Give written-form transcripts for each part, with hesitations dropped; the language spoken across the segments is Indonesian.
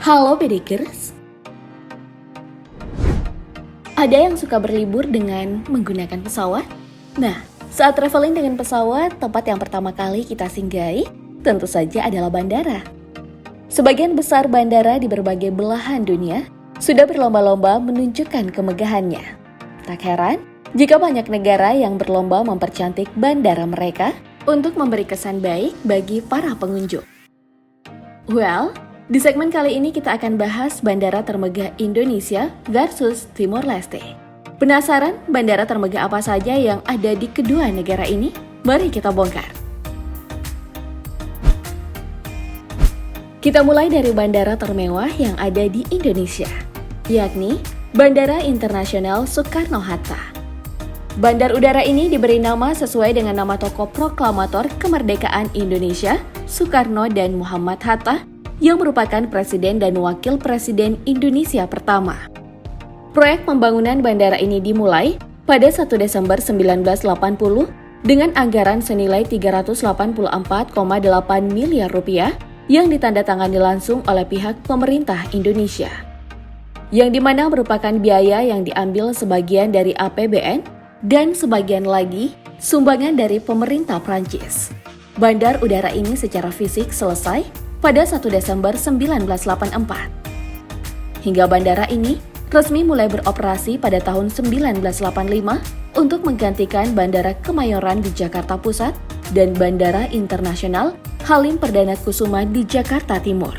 Halo pedikers, ada yang suka berlibur dengan menggunakan pesawat? Nah, saat traveling dengan pesawat, tempat yang pertama kali kita singgahi tentu saja adalah bandara. Sebagian besar bandara di berbagai belahan dunia sudah berlomba-lomba menunjukkan kemegahannya. Tak heran jika banyak negara yang berlomba mempercantik bandara mereka untuk memberi kesan baik bagi para pengunjung. Well, di segmen kali ini kita akan bahas bandara termegah Indonesia versus Timor Leste. Penasaran bandara termegah apa saja yang ada di kedua negara ini? Mari kita bongkar. Kita mulai dari bandara termewah yang ada di Indonesia, yakni Bandara Internasional Soekarno-Hatta. Bandar udara ini diberi nama sesuai dengan nama tokoh proklamator kemerdekaan Indonesia, Soekarno dan Muhammad Hatta, yang merupakan Presiden dan Wakil Presiden Indonesia pertama. Proyek pembangunan bandara ini dimulai pada 1 Desember 1980 dengan anggaran senilai 384,8 miliar rupiah yang ditandatangani langsung oleh pihak pemerintah Indonesia. Yang dimana merupakan biaya yang diambil sebagian dari APBN dan sebagian lagi sumbangan dari pemerintah Prancis. Bandar udara ini secara fisik selesai pada 1 Desember 1984. Hingga bandara ini resmi mulai beroperasi pada tahun 1985 untuk menggantikan Bandara Kemayoran di Jakarta Pusat dan Bandara Internasional Halim Perdana Kusuma di Jakarta Timur.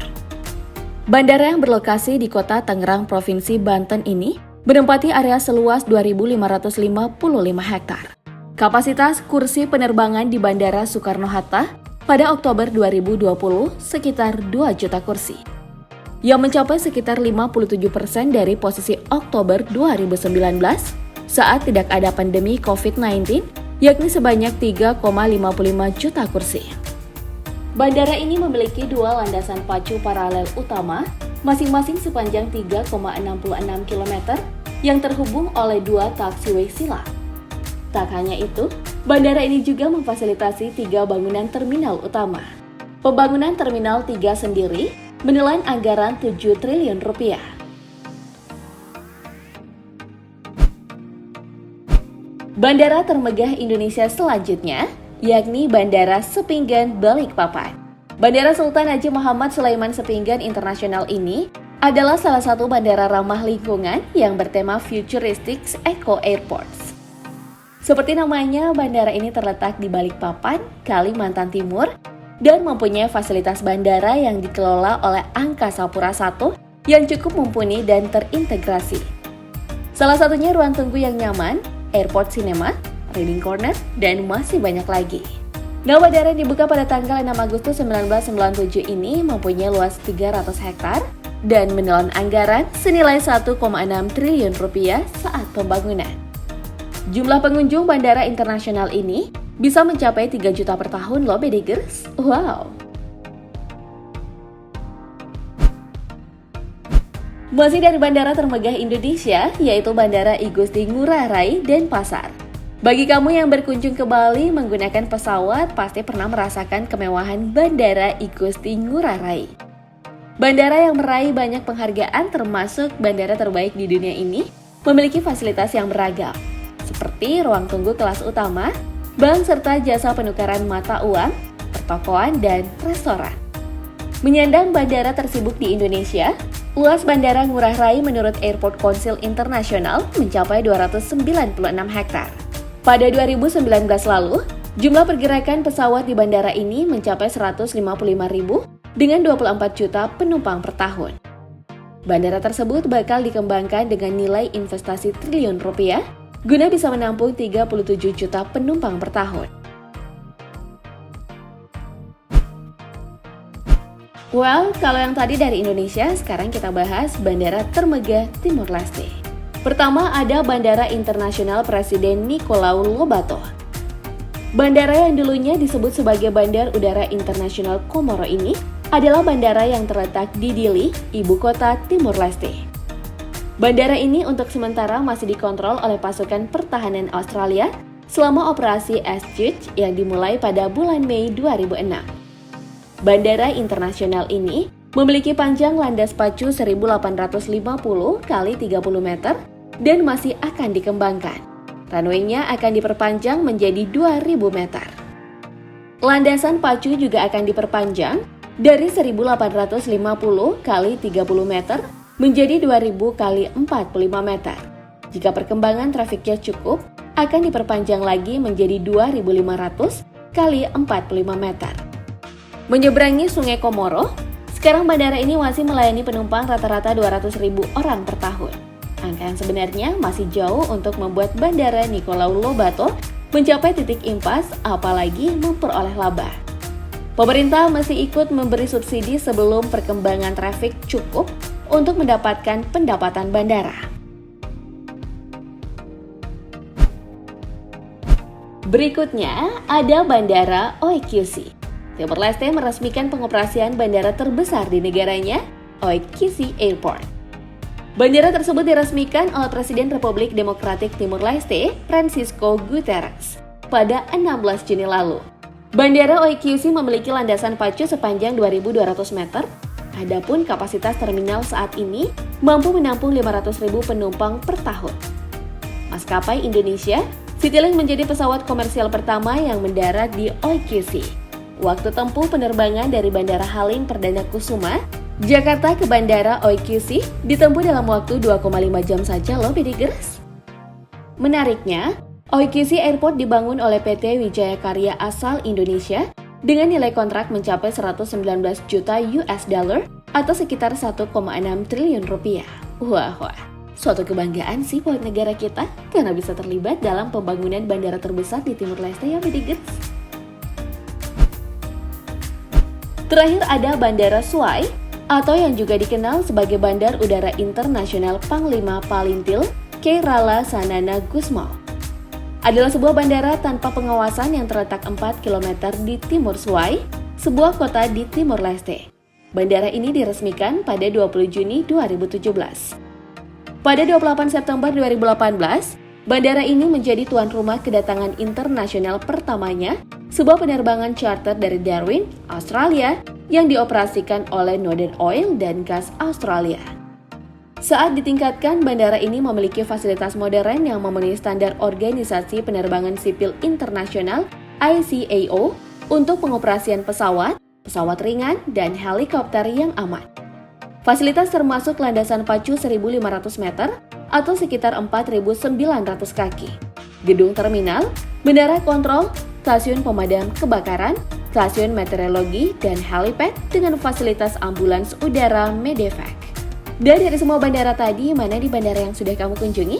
Bandara yang berlokasi di kota Tangerang, Provinsi Banten ini menempati area seluas 2.555 hektar. Kapasitas kursi penerbangan di Bandara Soekarno-Hatta pada Oktober 2020 sekitar 2 juta kursi, yang mencapai sekitar 57% dari posisi Oktober 2019 saat tidak ada pandemi COVID-19, yakni sebanyak 3,55 juta kursi. Bandara ini memiliki dua landasan pacu paralel utama, masing-masing sepanjang 3,66 km yang terhubung oleh dua taxiway silang. Tak hanya itu, bandara ini juga memfasilitasi 3 bangunan terminal utama. Pembangunan Terminal 3 sendiri menelan anggaran 7 triliun rupiah. Bandara termegah Indonesia selanjutnya, yakni Bandara Sepinggan Balikpapan. Bandara Sultan Haji Muhammad Sulaiman Sepinggan Internasional ini adalah salah satu bandara ramah lingkungan yang bertema Futuristic Eco Airports. Seperti namanya, bandara ini terletak di Balikpapan, Kalimantan Timur, dan mempunyai fasilitas bandara yang dikelola oleh Angkasa Pura I yang cukup mumpuni dan terintegrasi. Salah satunya ruang tunggu yang nyaman, airport cinema, reading corner, dan masih banyak lagi. Nah, bandara yang dibuka pada tanggal 6 Agustus 1997 ini mempunyai luas 300 hektar dan menelan anggaran senilai 1,6 triliun rupiah saat pembangunan. Jumlah pengunjung bandara internasional ini bisa mencapai 3 juta per tahun loh pedikers. Wow! Masih dari bandara termegah Indonesia, yaitu Bandara I Gusti Ngurah Rai Denpasar. Bagi kamu yang berkunjung ke Bali menggunakan pesawat, pasti pernah merasakan kemewahan Bandara I Gusti Ngurah Rai. Bandara yang meraih banyak penghargaan termasuk bandara terbaik di dunia ini memiliki fasilitas yang beragam, seperti ruang tunggu kelas utama, bank serta jasa penukaran mata uang, pertokoan, dan restoran. Menyandang bandara tersibuk di Indonesia, luas Bandara Ngurah Rai menurut Airport Council International mencapai 296 hektar. Pada 2019 lalu, jumlah pergerakan pesawat di bandara ini mencapai 155.000 dengan 24 juta penumpang per tahun. Bandara tersebut bakal dikembangkan dengan nilai investasi triliun rupiah guna bisa menampung 37 juta penumpang per tahun. Well, kalau yang tadi dari Indonesia, sekarang kita bahas bandara termegah Timor Leste. Pertama ada Bandara Internasional Presiden Nicolau Lobato. Bandara yang dulunya disebut sebagai Bandar Udara Internasional Komoro ini adalah bandara yang terletak di Dili, ibu kota Timor Leste. Bandara ini untuk sementara masih dikontrol oleh pasukan pertahanan Australia selama operasi Asteroid yang dimulai pada bulan Mei 2006. Bandara internasional ini memiliki panjang landas pacu 1850 kali 30 meter dan masih akan dikembangkan. Runway-nya akan diperpanjang menjadi 2000 meter. Landasan pacu juga akan diperpanjang dari 1850 kali 30 meter menjadi 2000 kali 45 meter. Jika perkembangan trafiknya cukup, akan diperpanjang lagi menjadi 2500 kali 45 meter. Menyeberangi Sungai Komoro, sekarang bandara ini masih melayani penumpang rata-rata 200.000 orang per tahun. Angka yang sebenarnya masih jauh untuk membuat Bandara Nicolau Lobato mencapai titik impas, apalagi memperoleh laba. Pemerintah masih ikut memberi subsidi sebelum perkembangan trafik cukup untuk mendapatkan pendapatan bandara. Berikutnya ada Bandara OEQC. Timor Leste meresmikan pengoperasian bandara terbesar di negaranya, OEQC Airport. Bandara tersebut diresmikan oleh Presiden Republik Demokratik Timor Leste, Francisco Guterres, pada 16 Juni lalu. Bandara OEQC memiliki landasan pacu sepanjang 2.200 meter, adapun kapasitas terminal saat ini mampu menampung 500.000 penumpang per tahun. Maskapai Indonesia, Citylink menjadi pesawat komersial pertama yang mendarat di OEQC. Waktu tempuh penerbangan dari Bandara Halim Perdana Kusuma, Jakarta ke Bandara OEQC ditempuh dalam waktu 2,5 jam saja loh Bidigers. Menariknya, OEQC Airport dibangun oleh PT Wijaya Karya asal Indonesia dengan nilai kontrak mencapai 119 juta US dollar atau sekitar 1,6 triliun rupiah. Wah, suatu kebanggaan sih buat negara kita karena bisa terlibat dalam pembangunan bandara terbesar di Timor Leste ya Bidigers. Terakhir ada Bandara Suai, atau yang juga dikenal sebagai Bandar Udara Internasional Panglima Palintil Keirala Sanana Gusmao. Adalah sebuah bandara tanpa pengawasan yang terletak 4 km di timur Suai, sebuah kota di Timor Leste. Bandara ini diresmikan pada 20 Juni 2017. Pada 28 September 2018, bandara ini menjadi tuan rumah kedatangan internasional pertamanya, sebuah penerbangan charter dari Darwin, Australia, yang dioperasikan oleh Northern Oil dan Gas Australia. Saat ditingkatkan, bandara ini memiliki fasilitas modern yang memenuhi standar Organisasi Penerbangan Sipil Internasional ICAO untuk pengoperasian pesawat, pesawat ringan, dan helikopter yang aman. Fasilitas termasuk landasan pacu 1.500 meter atau sekitar 4.900 kaki, gedung terminal, menara kontrol, stasiun pemadam kebakaran, stasiun meteorologi, dan helipad dengan fasilitas ambulans udara medevac. Dan dari semua bandara tadi, mana di bandara yang sudah kamu kunjungi?